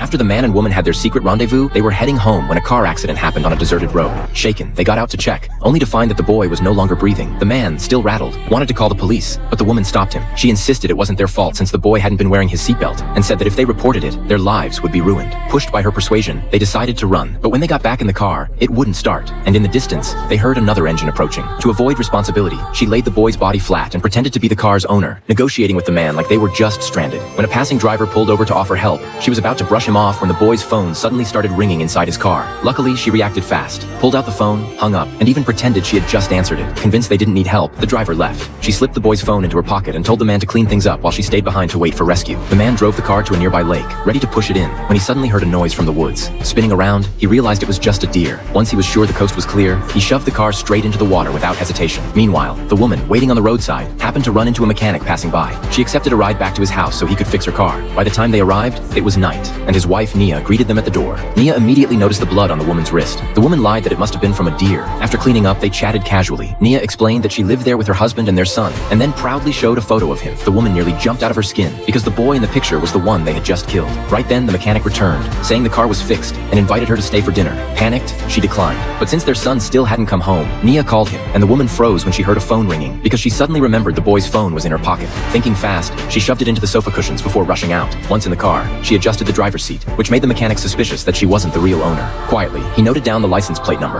After the man and woman had their secret rendezvous, they were heading home when a car accident happened on a deserted road. Shaken, they got out to check, only to find that the boy was no longer breathing. The man, still rattled, wanted to call the police, but the woman stopped him. She insisted it wasn't their fault since the boy hadn't been wearing his seatbelt, and said that if they reported it, their lives would be ruined. Pushed by her persuasion, they decided to run. But when they got back in the car, it wouldn't start, and in the distance, they heard another engine approaching. To avoid responsibility, she laid the boy's body flat and pretended to be the car's owner, negotiating with the man like they were just stranded. When a passing driver pulled over to offer help, she was about to brush him off when the boy's phone suddenly started ringing inside his car. Luckily, she reacted fast, pulled out the phone, hung up, and even pretended she had just answered it. Convinced they didn't need help, the driver left. She slipped the boy's phone into her pocket and told the man to clean things up while she stayed behind to wait for rescue. The man drove the car to a nearby lake, ready to push it in, when he suddenly heard a noise from the woods. Spinning around, he realized it was just a deer. Once he was sure the coast was clear, he shoved the car straight into the water without hesitation. Meanwhile, the woman, waiting on the roadside, happened to run into a mechanic passing by. She accepted a ride back to his house so he could fix her car. By the time they arrived, it was night, and his wife, Nia, greeted them at the door. Nia immediately noticed the blood on the woman's wrist. The woman lied that it must have been from a deer. After cleaning up, they chatted casually. Nia explained that she lived there with her husband and their son, and then proudly showed a photo of him. The woman nearly jumped out of her skin, because the boy in the picture was the one they had just killed. Right then, the mechanic returned, saying the car was fixed, and invited her to stay for dinner. Panicked, she declined. But since their son still hadn't come home, Nia called him, and the woman froze when she heard a phone ringing, because she suddenly remembered the boy's phone was in her pocket. Thinking fast, she shoved it into the sofa cushions before rushing out. Once in the car, she adjusted the driver's seat, which made the mechanic suspicious that she wasn't the real owner. Quietly, he noted down the license plate number.